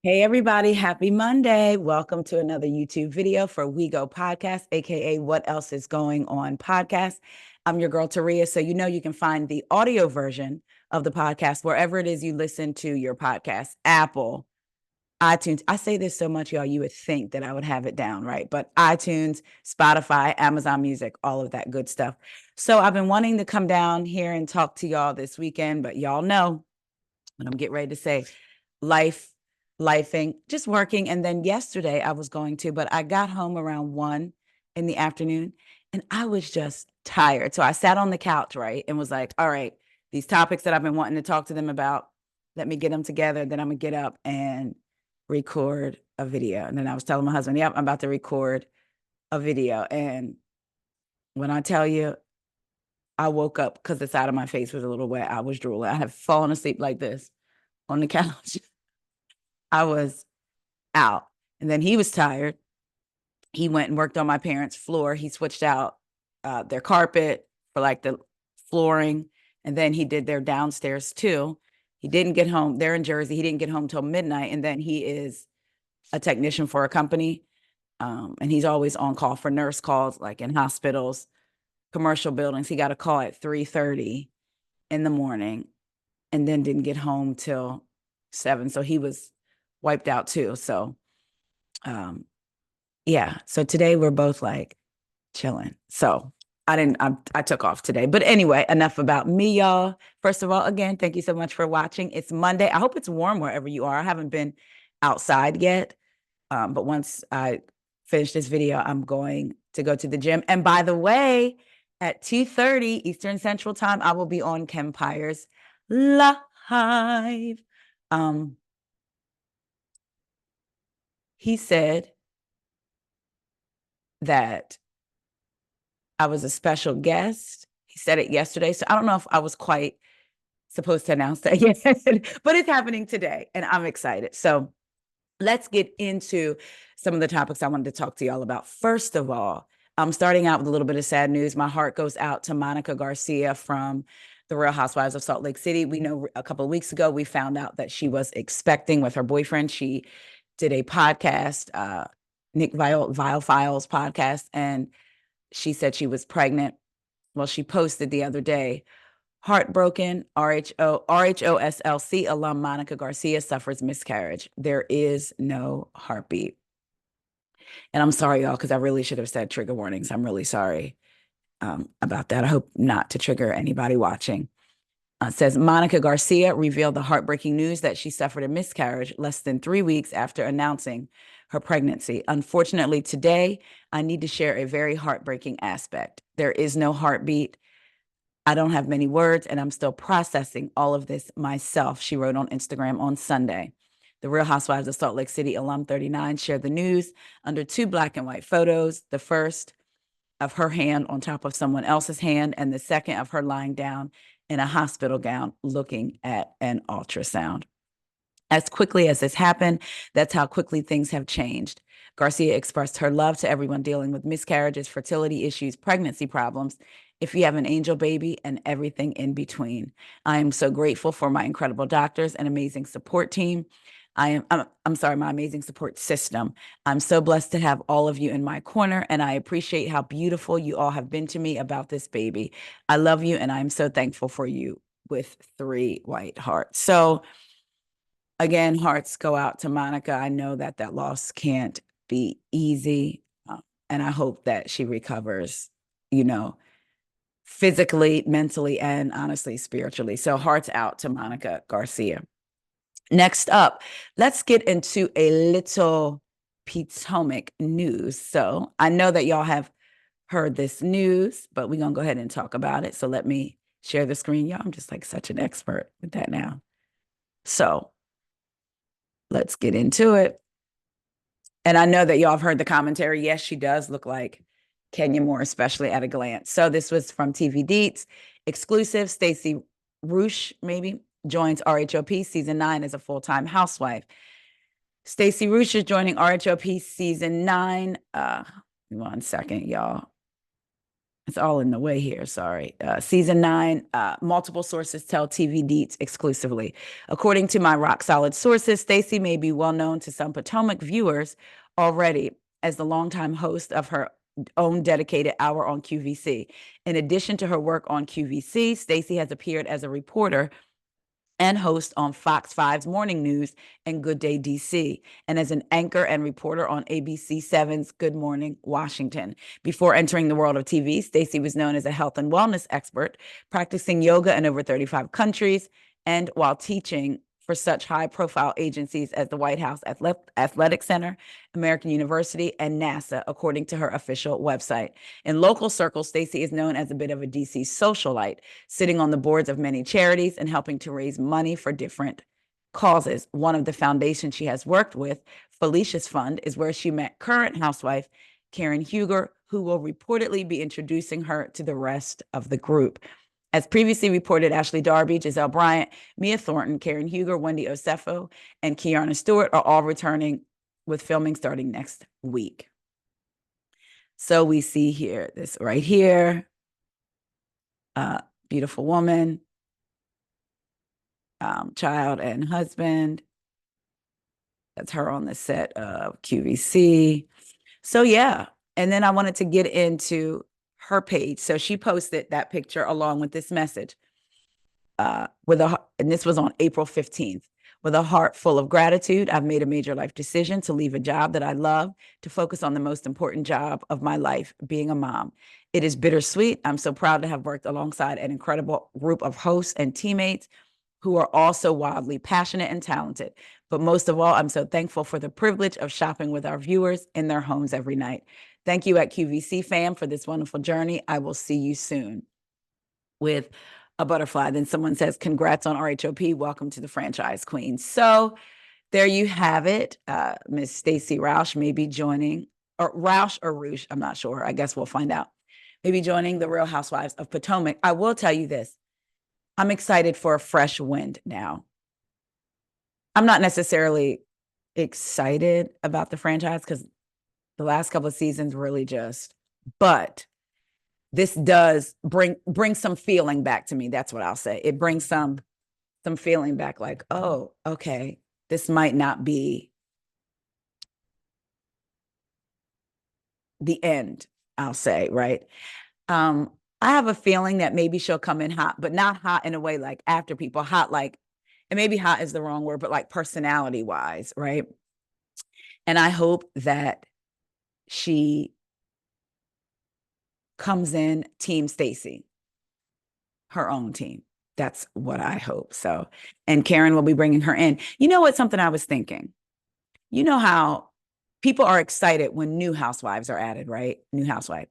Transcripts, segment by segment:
Hey everybody, happy Monday. Welcome to another YouTube video for WEIGO podcast, aka What Else Is Going On podcast. I'm your girl Taria, so you know you can find the audio version of the podcast wherever it is you listen to your podcast, Apple, iTunes. I say this so much, y'all, you would think that I would have it down, right? But iTunes, Spotify, Amazon Music, all of that good stuff. So I've been wanting to come down here and talk to y'all this weekend, but y'all know what I'm getting ready to say. Lifing, just working. And then yesterday I was going to, but I got home around 1 in the afternoon and I was just tired. So I sat on the couch, right? And was like, all right, these topics that I've been wanting to talk to them about, let me get them together. Then I'm gonna get up and record a video. And then I was telling my husband, yep, I'm about to record a video. And when I tell you, I woke up because the side of my face was a little wet. I was drooling. I have fallen asleep like this on the couch. I was out. And then he was tired. He went and worked on my parents' floor. He switched out their carpet for like the flooring. And then he did their downstairs too. He didn't get home. They're in Jersey. He didn't get home till midnight. And then he is a technician for a company. And he's always on call for nurse calls, like in hospitals, commercial buildings. He got a call at 3:30 in the morning and then didn't get home till 7. So he was wiped out too. So yeah. So today we're both like chilling. So I took off today. But anyway, enough about me, y'all. First of all, again, thank you so much for watching. It's Monday. I hope it's warm wherever you are. I haven't been outside yet. But once I finish this video, I'm going to go to the gym. And by the way, at 2:30 Eastern Central Time, I will be on Kempire's live. He said that I was a special guest. He said it yesterday. So I don't know if I was quite supposed to announce that yet, but it's happening today and I'm excited. So let's get into some of the topics I wanted to talk to y'all about. First of all, I'm starting out with a little bit of sad news. My heart goes out to Monica Garcia from the Real Housewives of Salt Lake City. We know a couple of weeks ago, we found out that she was expecting with her boyfriend. She did a podcast, Nick Vile Files podcast, and she said she was pregnant. Well, she posted the other day, heartbroken, RHOSLC alum Monica Garcia suffers miscarriage. There is no heartbeat. And I'm sorry, y'all, because I really should have said trigger warnings. I'm really sorry about that. I hope not to trigger anybody watching. Says Monica Garcia revealed the heartbreaking news that she suffered a miscarriage less than 3 weeks after announcing her pregnancy. Unfortunately, today, I need to share a very heartbreaking aspect. There is no heartbeat. I don't have many words, and I'm still processing all of this myself, she wrote on Instagram on Sunday. The Real Housewives of Salt Lake City alum 39 shared the news under 2 black and white photos. The first of her hand on top of someone else's hand, and the second of her lying down in a hospital gown looking at an ultrasound. As quickly as this happened, that's how quickly things have changed. Garcia expressed her love to everyone dealing with miscarriages, fertility issues, pregnancy problems, if you have an angel baby, and everything in between. I am so grateful for my incredible doctors and amazing support team. I'm sorry, my amazing support system. I'm so blessed to have all of you in my corner, and I appreciate how beautiful you all have been to me about this baby. I love you, and I'm so thankful for you, with 3 white hearts. So again, hearts go out to Monica. I know that that loss can't be easy, and I hope that she recovers, you know, physically, mentally, and honestly, spiritually. So hearts out to Monica Garcia. Next up, let's get into a little Potomac news. So I know that y'all have heard this news, but we're going to go ahead and talk about it. So let me share the screen. Y'all, I'm just like such an expert with that now. So let's get into it. And I know that y'all have heard the commentary. Yes, she does look like Kenya Moore, especially at a glance. So this was from TV Deets. Exclusive, Stacey Roosh, maybe, joins RHOP season 9 as a full-time housewife. Stacey Roosh is joining RHOP season 9. 1 second, y'all. It's all in the way here. Sorry. Season 9, multiple sources tell TV deets exclusively. According to my rock solid sources, Stacey may be well known to some Potomac viewers already as the longtime host of her own dedicated hour on QVC. In addition to her work on QVC, Stacey has appeared as a reporter and host on Fox 5's Morning News and Good Day DC, and as an anchor and reporter on ABC 7's Good Morning Washington. Before entering the world of TV, Stacey was known as a health and wellness expert, practicing yoga in over 35 countries, and while teaching for such high-profile agencies as the White House Athletic Center, American University, and NASA, according to her official website. In local circles, Stacey is known as a bit of a DC socialite, sitting on the boards of many charities and helping to raise money for different causes. One of the foundations she has worked with, Felicia's Fund, is where she met current housewife Karen Huger, who will reportedly be introducing her to the rest of the group. As previously reported, Ashley Darby, Giselle Bryant, Mia Thornton, Karen Huger, Wendy Osefo, and Kiana Stewart are all returning with filming starting next week. So we see here, this right here, beautiful woman, child and husband. That's her on the set of QVC. So yeah, and then I wanted to get into her page. So she posted that picture along with this message and this was on April 15th. With a heart full of gratitude, I've made a major life decision to leave a job that I love to focus on the most important job of my life, being a mom. It is bittersweet. I'm so proud to have worked alongside an incredible group of hosts and teammates who are also wildly passionate and talented. But most of all, I'm so thankful for the privilege of shopping with our viewers in their homes every night. Thank you at QVC fam for this wonderful journey. I will see you soon. With a butterfly. Then someone says, congrats on RHOP. Welcome to the franchise queen. So there you have it. Miss Stacey Roush may be joining, or Roush or Roush, I'm not sure. I guess we'll find out. Maybe joining the Real Housewives of Potomac. I will tell you this. I'm excited for a fresh wind now. I'm not necessarily excited about the franchise because the last couple of seasons really but this does bring some feeling back to me. That's what I'll say. It brings some feeling back like, oh, okay, this might not be the end, I'll say, right? I have a feeling that maybe she'll come in hot, but not hot in a way like after people, hot like, and maybe hot is the wrong word, but like personality wise, right? And I hope that she comes in Team Stacey, her own team. That's what I hope. So, and Karen will be bringing her in. You know what? Something I was thinking. You know how people are excited when new housewives are added, right? New housewife.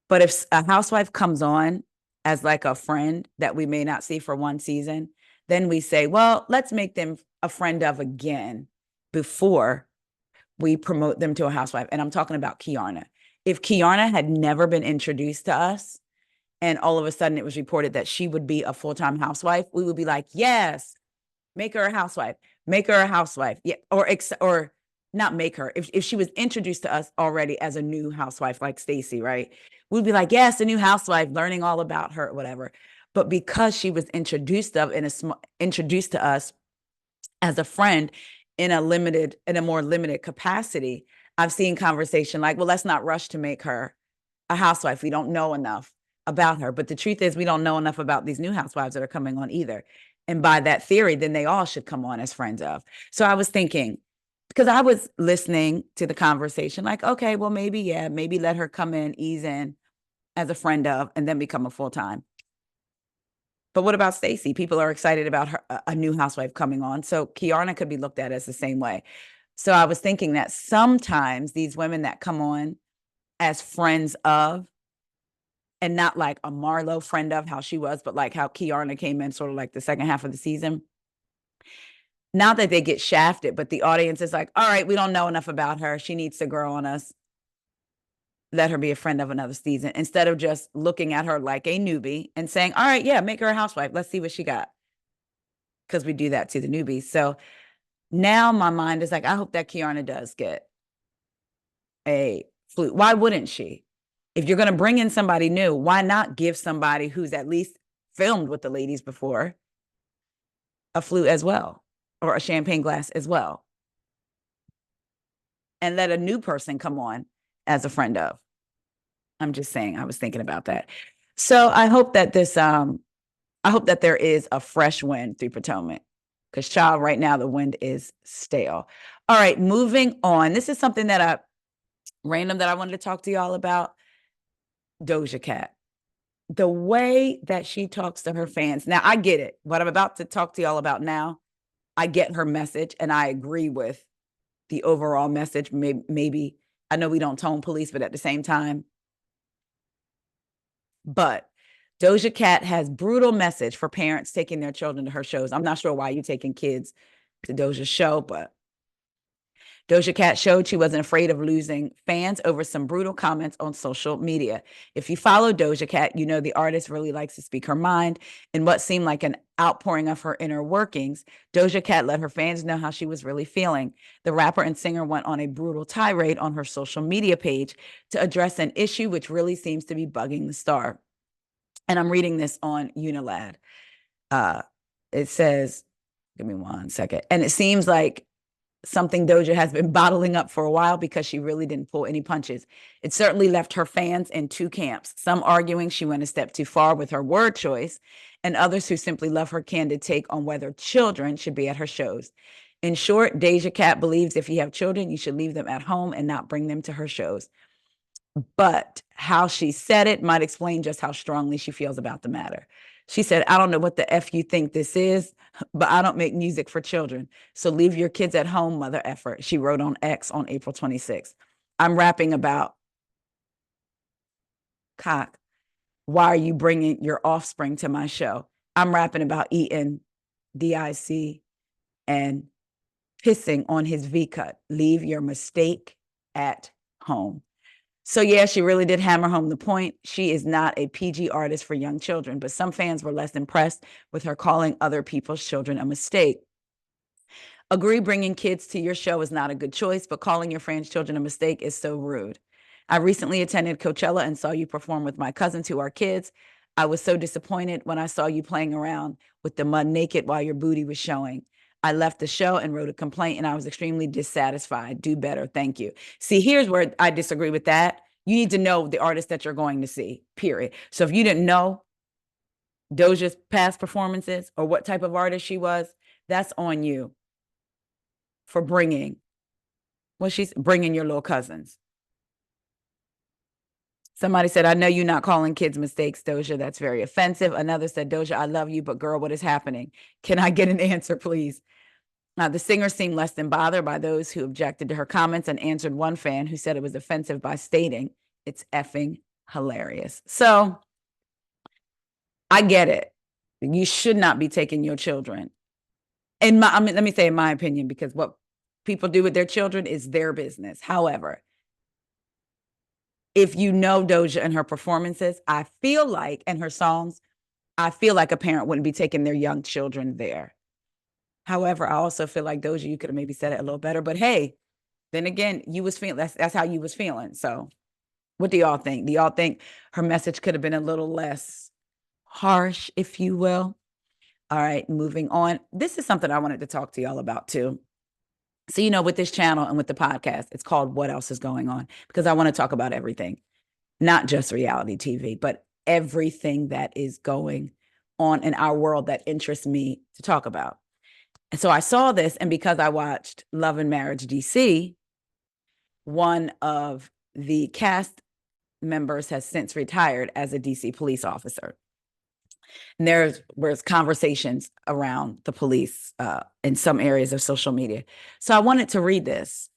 But if a housewife comes on as like a friend that we may not see for one season, then we say, well, let's make them a friend of again before we promote them to a housewife. And I'm talking about Kiana. If Kiana had never been introduced to us and all of a sudden it was reported that she would be a full-time housewife, we would be like, yes, make her a housewife, make her a housewife. Yeah, or not make her. If she was introduced to us already as a new housewife, like Stacey, right? We'd be like, yes, a new housewife, learning all about her, whatever. But because she was introduced to us as a friend in a more limited capacity, I've seen conversation like, well, let's not rush to make her a housewife. We don't know enough about her. But the truth is, we don't know enough about these new housewives that are coming on either. And by that theory, then they all should come on as friends of. So I was thinking, because I was listening to the conversation, like, okay, well, maybe let her come in, ease in as a friend of, and then become a full-time. But what about Stacey? People are excited about her, a new housewife coming on. So Kiana could be looked at as the same way. So I was thinking that sometimes these women that come on as friends of, and not like a Marlo friend of how she was, but like how Kiana came in sort of like the second half of the season. Not that they get shafted, but the audience is like, all right, we don't know enough about her. She needs to grow on us. Let her be a friend of another season instead of just looking at her like a newbie and saying, all right, yeah, make her a housewife. Let's see what she got. Because we do that to the newbies. So now my mind is like, I hope that Kiana does get a flute. Why wouldn't she? If you're going to bring in somebody new, why not give somebody who's at least filmed with the ladies before a flute as well, or a champagne glass as well, and let a new person come on as a friend of? I'm just saying, I was thinking about that. So I hope that I hope that there is a fresh wind through Potomac, because child, right now the wind is stale. All right, moving on. This is something that random that I wanted to talk to y'all about. Doja Cat. The way that she talks to her fans. Now, I get it. What I'm about to talk to y'all about now, I get her message and I agree with the overall message. Maybe I know we don't tone police, but at the same time, but Doja Cat has brutal message for parents taking their children to her shows. I'm not sure why you're taking kids to Doja's show, but Doja Cat showed she wasn't afraid of losing fans over some brutal comments on social media. If you follow Doja Cat, you know the artist really likes to speak her mind. In what seemed like an outpouring of her inner workings, Doja Cat let her fans know how she was really feeling. The rapper and singer went on a brutal tirade on her social media page to address an issue which really seems to be bugging the star. And I'm reading this on Unilad. It says, give me one second. And it seems like something Doja has been bottling up for a while, because she really didn't pull any punches. It certainly left her fans in two camps, some arguing she went a step too far with her word choice, and others who simply love her candid take on whether children should be at her shows. In short, Doja Cat believes if you have children, you should leave them at home and not bring them to her shows. But how she said it might explain just how strongly she feels about the matter. She said, I don't know what the F you think this is, but I don't make music for children. So leave your kids at home, mother effer, she wrote on X on April 26th. I'm rapping about cock. Why are you bringing your offspring to my show? I'm rapping about eating DIC and pissing on his V-cut. Leave your mistake at home. So yeah, she really did hammer home the point. She is not a PG artist for young children, but some fans were less impressed with her calling other people's children a mistake. Agree, bringing kids to your show is not a good choice, but calling your fans' children a mistake is so rude. I recently attended Coachella and saw you perform with my cousins who are kids. I was so disappointed when I saw you playing around with the mud naked while your booty was showing. I left the show and wrote a complaint, and I was extremely dissatisfied. Do better. Thank you. See, here's where I disagree with that. You need to know the artist that you're going to see, period. So if you didn't know Doja's past performances or what type of artist she was, that's on you for bringing your little cousins. Somebody said, I know you're not calling kids mistakes, Doja. That's very offensive. Another said, Doja, I love you, but girl, what is happening? Can I get an answer, please? The singer seemed less than bothered by those who objected to her comments and answered one fan who said it was offensive by stating, it's effing hilarious. So I get it. You should not be taking your children. Let me say in my opinion, because what people do with their children is their business. However, if you know Doja and her performances, I feel like, and her songs, I feel like a parent wouldn't be taking their young children there. However, I also feel like Doja, you could have maybe said it a little better, but hey, then again, you was feeling, that's how you was feeling. So what do y'all think? Do y'all think her message could have been a little less harsh, if you will? All right, moving on. This is something I wanted to talk to y'all about too. So, with this channel and with the podcast, it's called What Else Is Going On? Because I want to talk about everything, not just reality TV, but everything that is going on in our world that interests me to talk about. And so I saw this, and because I watched Love and Marriage DC, one of the cast members has since retired as a DC police officer. And there was conversations around the police in some areas of social media. So I wanted to read this.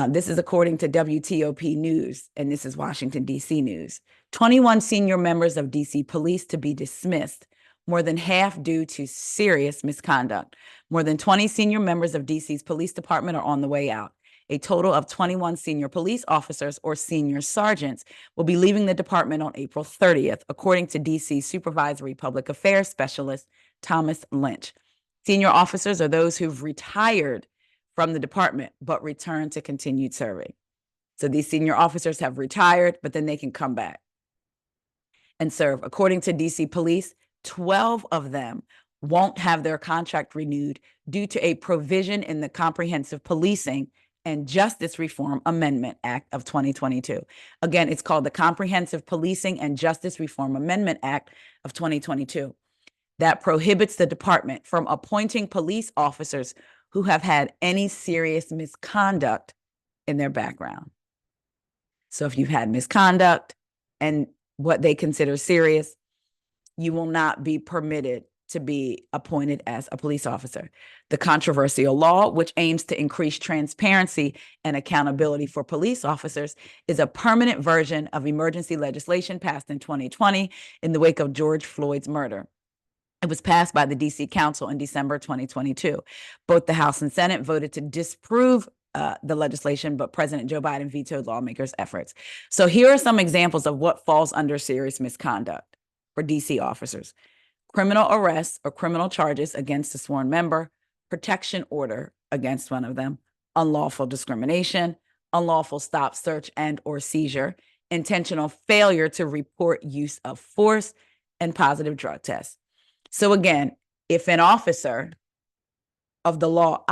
This is according to WTOP News, and this is Washington, D.C. News. 21 senior members of D.C. police to be dismissed, more than half due to serious misconduct. More than 20 senior members of D.C.'s police department are on the way out. A total of 21 senior police officers or senior sergeants will be leaving the department on April 30th, according to D.C. Supervisory Public Affairs Specialist Thomas Lynch. Senior officers are those who've retired from the department but returned to continued serving. So these senior officers have retired, but then they can come back and serve. According to DC Police, 12 of them won't have their contract renewed due to a provision in the Comprehensive Policing and Justice Reform Amendment Act of 2022. Again, it's called the Comprehensive Policing and Justice Reform Amendment Act of 2022 that prohibits the department from appointing police officers who have had any serious misconduct in their background. So if you've had misconduct and what they consider serious, you will not be permitted to be appointed as a police officer. The controversial law, which aims to increase transparency and accountability for police officers, is a permanent version of emergency legislation passed in 2020 in the wake of George Floyd's murder. It was passed by the DC Council in December 2022. Both the House and Senate voted to disapprove the legislation, but President Joe Biden vetoed lawmakers' efforts. So here are some examples of what falls under serious misconduct for DC officers: criminal arrests or criminal charges against a sworn member, protection order against one of them, unlawful discrimination, unlawful stop, search, and or seizure, intentional failure to report use of force, and positive drug tests. So again, if an officer of the law,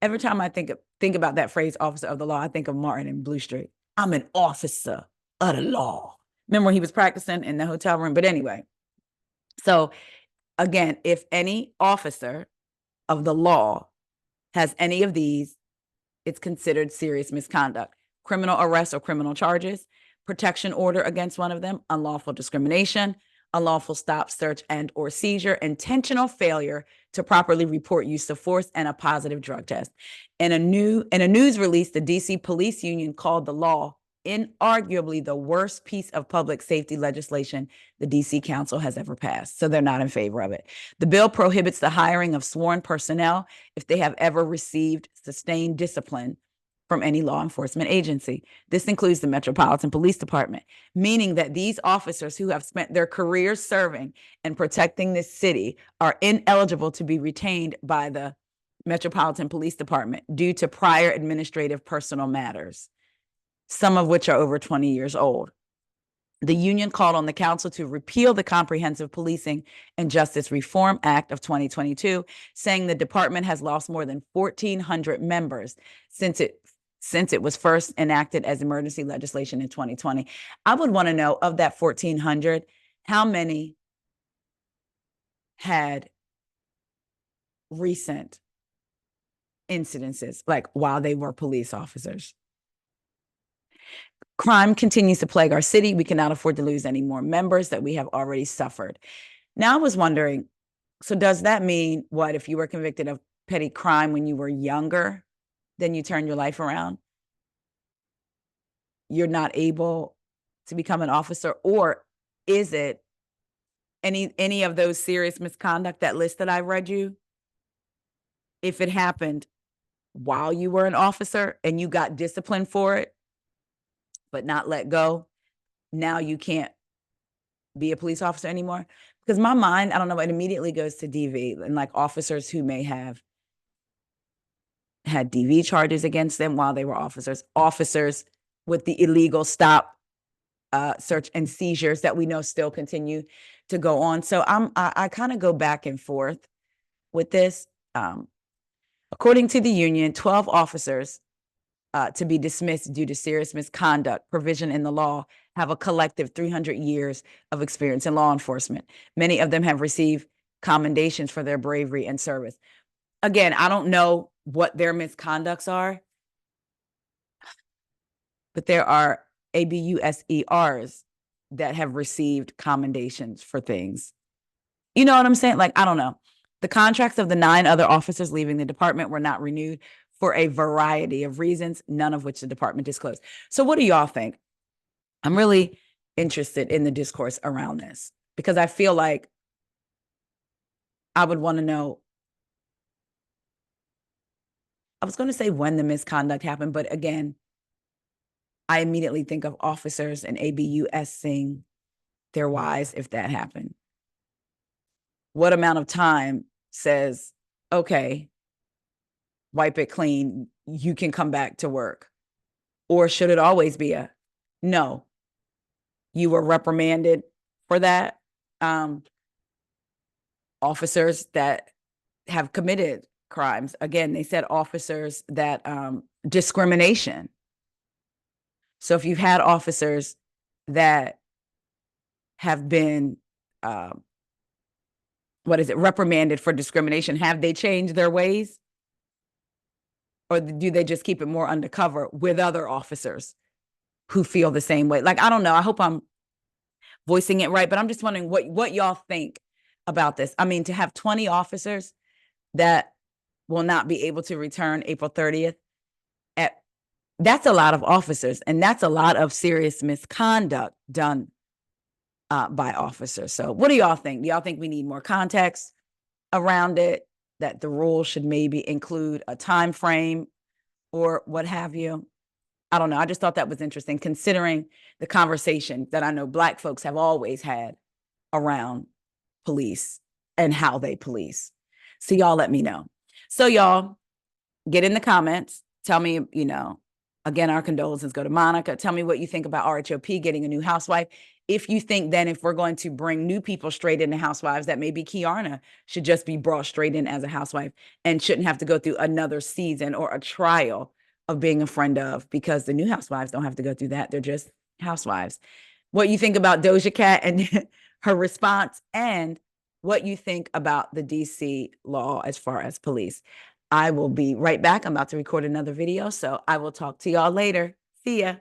every time I think about that phrase, officer of the law, I think of Martin in Blue Street. I'm an officer of the law. Remember when he was practicing in the hotel room? But anyway, so again, if any officer of the law has any of these, it's considered serious misconduct: criminal arrest or criminal charges, protection order against one of them, unlawful discrimination, unlawful stop, search, and or seizure, intentional failure to properly report use of force, and a positive drug test. In a news release, the DC Police Union called the law inarguably the worst piece of public safety legislation the DC Council has ever passed. So they're not in favor of it. The bill prohibits the hiring of sworn personnel if they have ever received sustained discipline from any law enforcement agency. This includes the Metropolitan Police Department, meaning that these officers who have spent their careers serving and protecting this city are ineligible to be retained by the Metropolitan Police Department due to prior administrative personal matters, some of which are over 20 years old. The union called on the council to repeal the Comprehensive Policing and Justice Reform Act of 2022, saying the department has lost more than 1,400 members since it was first enacted as emergency legislation in 2020. I would want to know, of that 1,400, how many had recent incidences, like while they were police officers. Crime continues to plague our city. We cannot afford to lose any more members that we have already suffered. Now I was wondering, so does that mean what, if you were convicted of petty crime when you were younger, then you turn your life around, you're not able to become an officer? Or is it any of those serious misconduct, that list that I read you, if it happened while you were an officer and you got disciplined for it, but not let go, now you can't be a police officer anymore? Because my mind, I don't know, it immediately goes to DV and like officers who may have had DV charges against them while they were officers with the illegal stop, search, and seizures that we know still continue to go on. So I kind of go back and forth with this. According to the union, 12 officers to be dismissed due to serious misconduct provision in the law have a collective 300 years of experience in law enforcement. Many of them have received commendations for their bravery and service. Again, I don't know what their misconducts are, but there are ABUSERs that have received commendations for things. You know what I'm saying? Like, I don't know. The contracts of the 9 other officers leaving the department were not renewed for a variety of reasons, none of which the department disclosed. So what do y'all think? I'm really interested in the discourse around this, because I feel like I would want to know. I was going to say when the misconduct happened, but again, I immediately think of officers and ABUSing their wives if that happened. What amount of time says, okay, wipe it clean, you can come back to work? Or should it always be a no? You were reprimanded for that. Officers that have committed crimes. Again, they said officers that discrimination. So if you've had officers that have been reprimanded for discrimination, have they changed their ways? Or do they just keep it more undercover with other officers who feel the same way? Like, I don't know. I hope I'm voicing it right, but I'm just wondering what y'all think about this. I mean, to have 20 officers that will not be able to return April 30th, that's a lot of officers, and that's a lot of serious misconduct done by officers. So what do y'all think? Do y'all think we need more context around it, that the rule should maybe include a time frame or what have you? I don't know. I just thought that was interesting, considering the conversation that I know Black folks have always had around police and how they police. So y'all let me know. So y'all get in the comments. Tell me, again, our condolences go to Monica. Tell me what you think about RHOP getting a new housewife. If you think then if we're going to bring new people straight into housewives, that maybe Kiarna should just be brought straight in as a housewife and shouldn't have to go through another season or a trial of being a friend of, because the new housewives don't have to go through that. They're just housewives. What you think about Doja Cat and her response, and what you think about the DC law as far as police. I will be right back. I'm about to record another video, so I will talk to y'all later. See ya.